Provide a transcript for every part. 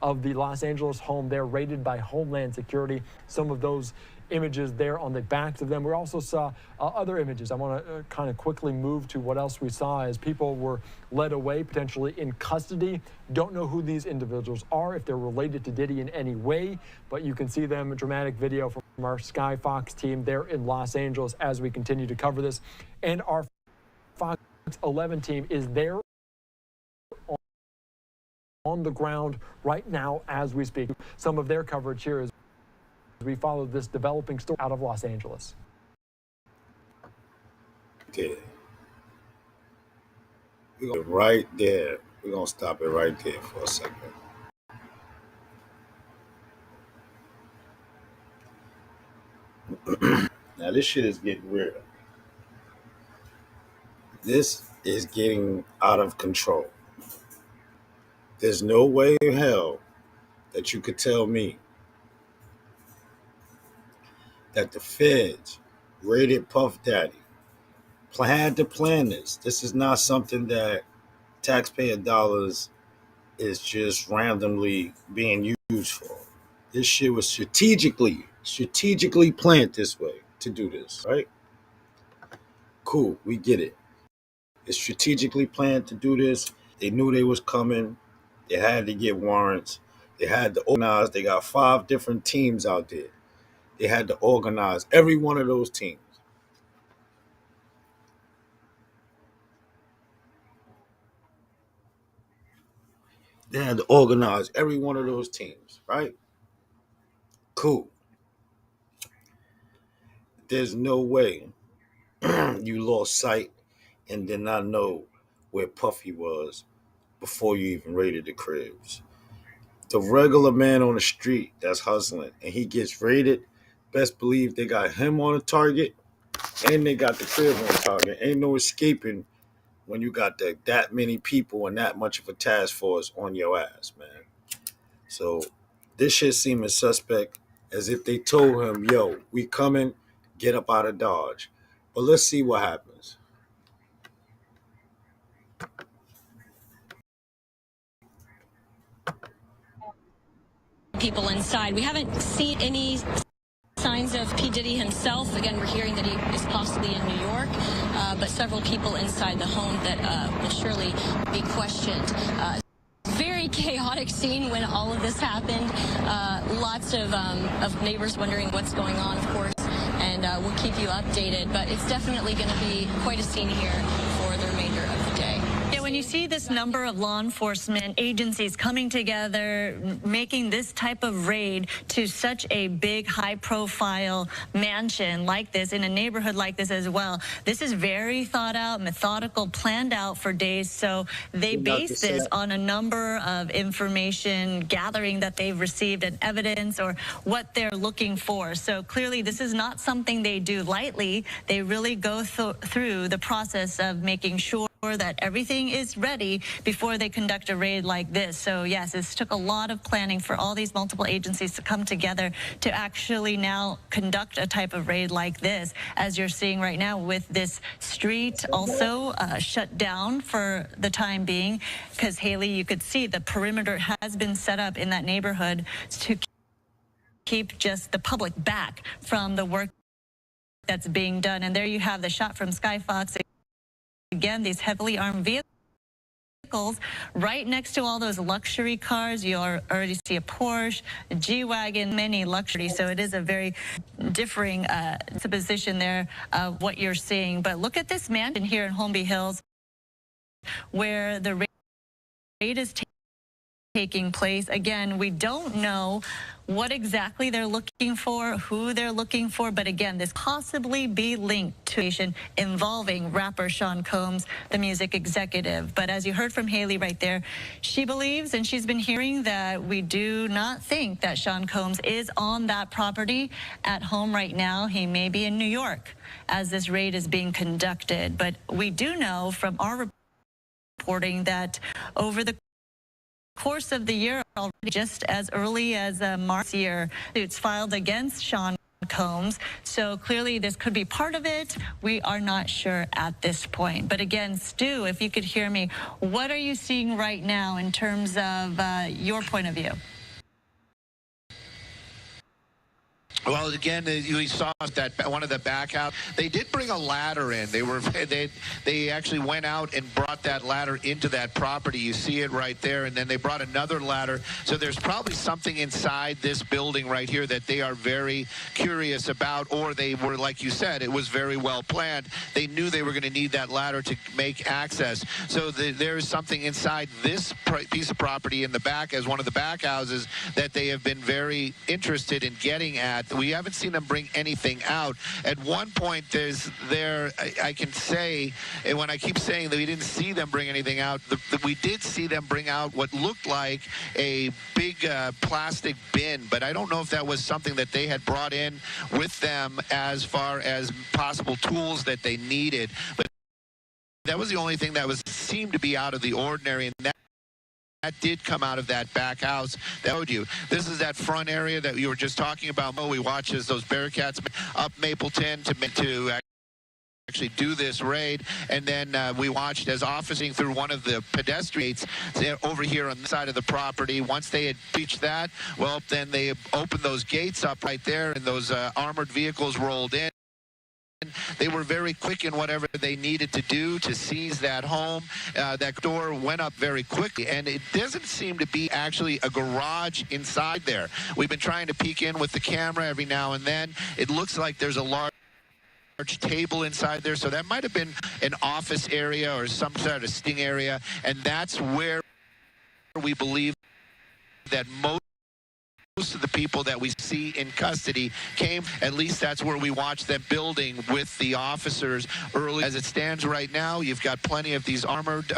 of the Los Angeles home there, raided by Homeland Security. Some of those images there on the backs of them. We also saw other images. I want to kind of quickly move to what else we saw as people were led away, potentially in custody. Don't know who these individuals are, if they're related to Diddy in any way, but you can see them. A dramatic video from our Sky Fox team there in Los Angeles as we continue to cover this. And our Fox 11 team is there on the ground right now as we speak. Some of their coverage here is we follow this developing story out of Los Angeles. Okay. We're going right there. We're going to stop it right there for a second. Now, this shit is getting weird. This is getting out of control. There's no way in hell that you could tell me that the feds raided Puff Daddy, had to plan this. This is not something that taxpayer dollars is just randomly being used for. This shit was strategically planned this way to do this, right? Cool, we get it. It's strategically planned to do this. They knew they was coming. They had to get warrants. They had to organize. They got 5 different teams out there. They had to organize every one of those teams. They had to organize every one of those teams, right? Cool. There's no way you lost sight and did not know where Puffy was before you even raided the cribs. The regular man on the street that's hustling and he gets raided, best believe they got him on a target and they got the crib on target. Ain't no escaping when you got that many people and that much of a task force on your ass, man. So this shit seeming suspect, as if they told him, yo, we coming, get up out of Dodge. But let's see what happens. People inside. We haven't seen any signs of P. Diddy himself. Again, we're hearing that he is possibly in New York, but several people inside the home that will surely be questioned. Very chaotic scene when all of this happened. Lots of neighbors wondering what's going on, of course, and we'll keep you updated. But it's definitely going to be quite a scene here for the remainder of the day. When you see this number of law enforcement agencies coming together, making this type of raid to such a big, high-profile mansion like this, in a neighborhood like this as well, this is very thought out, methodical, planned out for days. So they base this on a number of information gathering that they've received and evidence or what they're looking for. So clearly, this is not something they do lightly. They really go through the process of making sure that everything is ready before they conduct a raid like this. So yes, this took a lot of planning for all these multiple agencies to come together to actually now conduct a type of raid like this, as you're seeing right now with this street also shut down for the time being, because Haley, you could see the perimeter has been set up in that neighborhood to keep just the public back from the work that's being done. And there you have the shot from Sky Fox. Again, these heavily armed vehicles right next to all those luxury cars. You already see a Porsche, a G-Wagon, many luxury. So it is a very differing position there of what you're seeing. But look at this mansion here in Holmby Hills where the raid is taking place. Again, we don't know what exactly they're looking for, who they're looking for, but again, this possibly be linked to involving rapper Sean Combs, the music executive. But as you heard from Haley right there, she believes, and she's been hearing, that we do not think that Sean Combs is on that property at home right now. He may be in New York as this raid is being conducted. But we do know from our reporting that over the course of the year, already just as early as March year, suits filed against Sean homes. So clearly this could be part of it. We are not sure at this point. But again, Stu, if you could hear me, what are you seeing right now in terms of your point of view? Well, again, you saw that one of the back out. They did bring a ladder in. They actually went out and brought that ladder into that property. You see it right there, and then they brought another ladder. So there's probably something inside this building right here that they are very curious about, or they were, like you said, it was very well planned. They knew they were going to need that ladder to make access. So there is something inside this piece of property in the back as one of the back houses that they have been very interested in getting at. We haven't seen them bring anything out. At one point, I can say, and when I keep saying that we didn't see them bring anything out, we did see them bring out what looked like a big plastic bin, but I don't know if that was something that they had brought in with them as far as possible tools that they needed. But that was the only thing that seemed to be out of the ordinary, and that did come out of that back house. That showed you. This is that front area that you were just talking about. We watched as those Bearcats up Mapleton to actually do this raid, and then we watched as officing through one of the pedestrians over here on the side of the property. Once they had reached that, well, then they opened those gates up right there, and those armored vehicles rolled in. They were very quick in whatever they needed to do to seize that home. That door went up very quickly, and it doesn't seem to be actually a garage inside there. We've been trying to peek in with the camera every now and then. It looks like there's a large table inside there, so that might have been an office area or some sort of sting area, and that's where we believe that most of the people that we see in custody came. At least that's where we watched them building with the officers early. As it stands right now, you've got plenty of these armored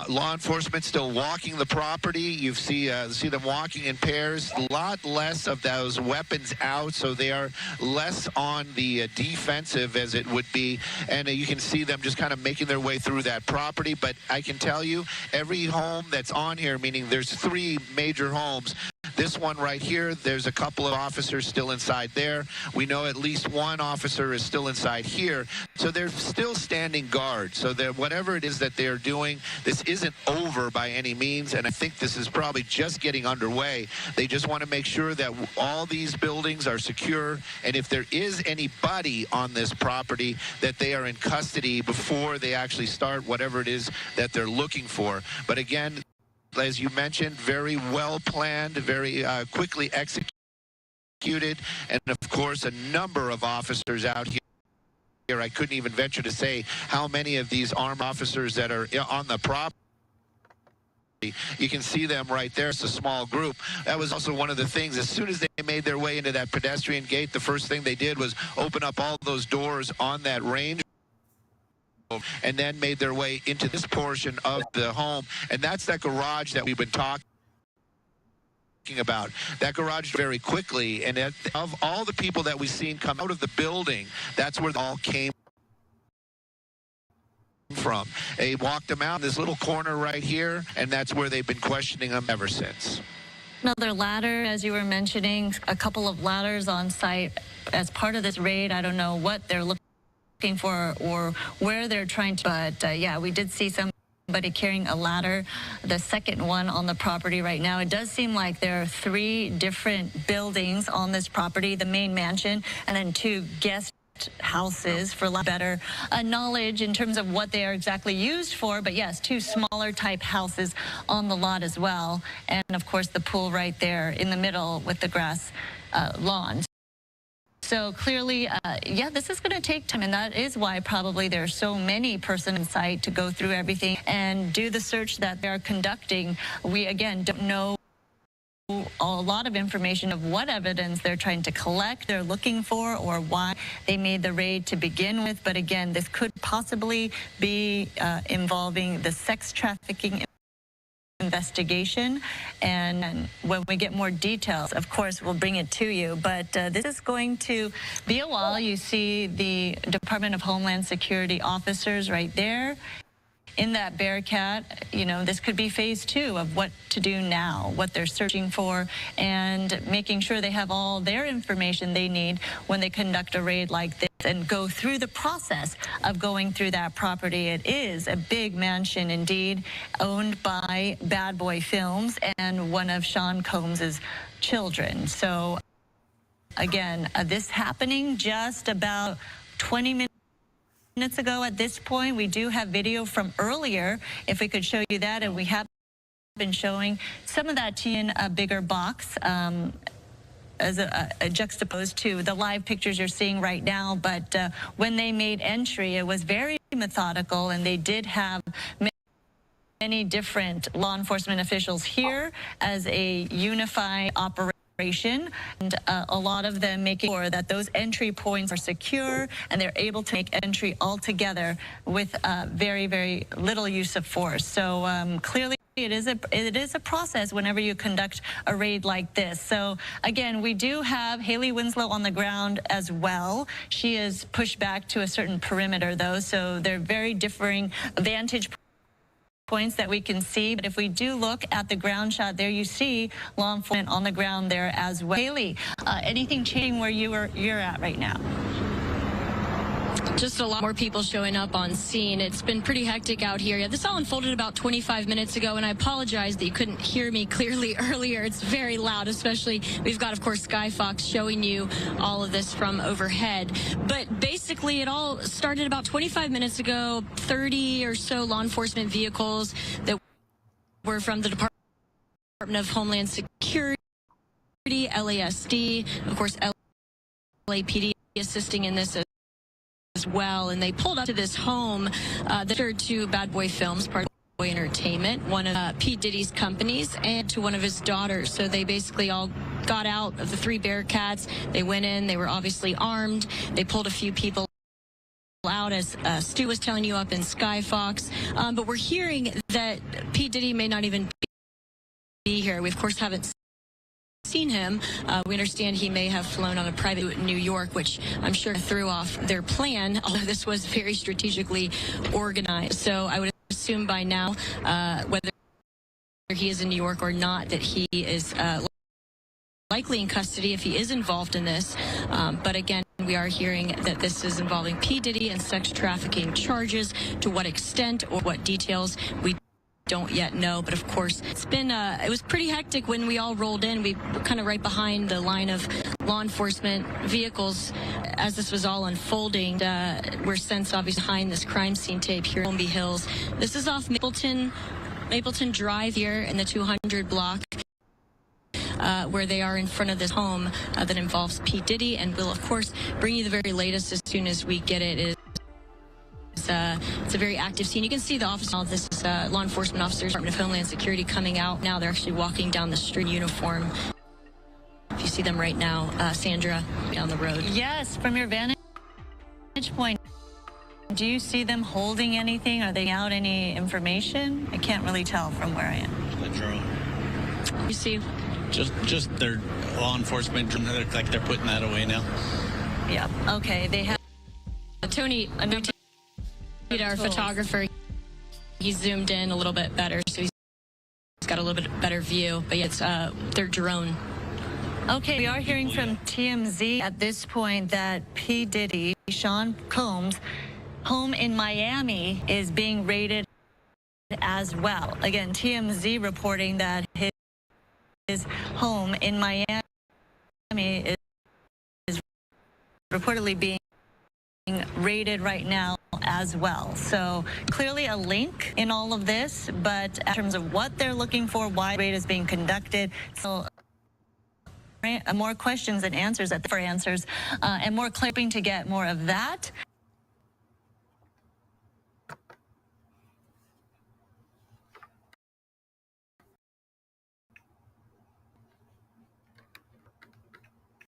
law enforcement still walking the property. You see them walking in pairs. A lot less of those weapons out, so they are less on the defensive as it would be. And you can see them just kind of making their way through that property. But I can tell you, every home that's on here, meaning there's 3 major homes. This one right here, there's a couple of officers still inside there. We know at least one officer is still inside here. So they're still standing guard. So whatever it is that they're doing, this isn't over by any means. And I think this is probably just getting underway. They just want to make sure that all these buildings are secure. And if there is anybody on this property, that they are in custody before they actually start whatever it is that they're looking for. But again, as you mentioned, very well planned, very quickly executed, and of course a number of officers out here. I couldn't even venture to say how many of these armed officers that are on the property. You can see them right there. It's a small group. That was also one of the things. As soon as they made their way into that pedestrian gate, the first thing they did was open up all those doors on that range, and then made their way into this portion of the home. And that's that garage that we've been talking about. That garage very quickly, and of all the people that we've seen come out of the building, that's where they all came from. They walked them out in this little corner right here, and that's where they've been questioning them ever since. Another ladder, as you were mentioning, a couple of ladders on site as part of this raid. I don't know what they're looking for or where they're trying to, but yeah, we did see somebody carrying a ladder, the second one on the property right now. It does seem like there are 3 different buildings on this property, the main mansion, and then 2 guest houses, for better knowledge in terms of what they are exactly used for. But yes, 2 smaller type houses on the lot as well, and of course the pool right there in the middle with the grass lawn. So clearly, yeah, this is going to take time, and that is why probably there are so many persons in sight to go through everything and do the search that they're conducting. We, again, don't know a lot of information of what evidence they're trying to collect, they're looking for, or why they made the raid to begin with. But again, this could possibly be involving the sex trafficking investigation, and when we get more details, of course, we'll bring it to you. But this is going to be a while. You see the Department of Homeland Security officers right there in that Bearcat, you know, this could be phase 2 of what to do now, what they're searching for, and making sure they have all their information they need when they conduct a raid like this and go through the process of going through that property. It is a big mansion indeed, owned by Bad Boy Films and one of Sean Combs's children. So again, this happening just about 20 minutes ago at this point. We do have video from earlier, if we could show you that, and we have been showing some of that in a bigger box as a juxtaposed to the live pictures you're seeing right now. But when they made entry, it was very methodical, and they did have many different law enforcement officials here as a unified operation, and a lot of them making sure that those entry points are secure and they're able to make entry all together with very, very little use of force. So clearly it is a process whenever you conduct a raid like this. So again, we do have Haley Winslow on the ground as well. She is pushed back to a certain perimeter though, so they're very differing vantage points that we can see. But if we do look at the ground shot there, you see law enforcement on the ground there as well. Haley, anything changing where you're at right now? Just a lot more people showing up on scene. It's been pretty hectic out here. Yeah, this all unfolded about 25 minutes ago, and I apologize that you couldn't hear me clearly earlier. It's very loud, especially we've got, of course, Sky Fox showing you all of this from overhead. But basically, it all started about 25 minutes ago. 30 or so law enforcement vehicles that were from the Department of Homeland Security, LASD, of course, LAPD assisting in this as well, and they pulled up to this home that are to Bad Boy Films, part of Bad Boy Entertainment, one of P. Diddy's companies, and to one of his daughters. So they basically all got out of the 3 Bearcats. They went in. They were obviously armed. They pulled a few people out, as Stu was telling you up in Sky Fox. But we're hearing that P. Diddy may not even be here. We, of course, haven't seen him. We understand he may have flown on a private in New York, which I'm sure threw off their plan, although this was very strategically organized. So I would assume by now, whether he is in New York or not, that he is likely in custody if he is involved in this. But again, we are hearing that this is involving P. Diddy and sex trafficking charges. To what extent or what details, we don't yet know. But of course, it's been it was pretty hectic when we all rolled in. We were kind of right behind the line of law enforcement vehicles as this was all unfolding. We're since obviously behind this crime scene tape here in Holmby Hills. This is off Mapleton Drive here in the 200 block. Where they are in front of this home that involves P. Diddy, and we'll of course bring you the very latest as soon as we get it. It's a very active scene. You can see the officer. This is law enforcement officers, Department of Homeland Security, coming out now. They're actually walking down the street in uniform. If you see them right now, Sandra, down the road. Yes, from your vantage point, do you see them holding anything? Are they out any information? I can't really tell from where I am. The drone. You see? Just their law enforcement drone. They look like they're putting that away now. Yeah. Okay. They have Tony, our photographer. He's zoomed in a little bit better, so he's got a little bit better view. But yeah, it's their drone. Okay, we are hearing from TMZ at this point that P. Diddy, Sean Combs' home in Miami is being raided as well. Again, TMZ reporting that his home in Miami is reportedly being raided right now as well. So clearly a link in all of this, but in terms of what they're looking for, why the raid is being conducted, so more questions and answers and more clipping to get more of that.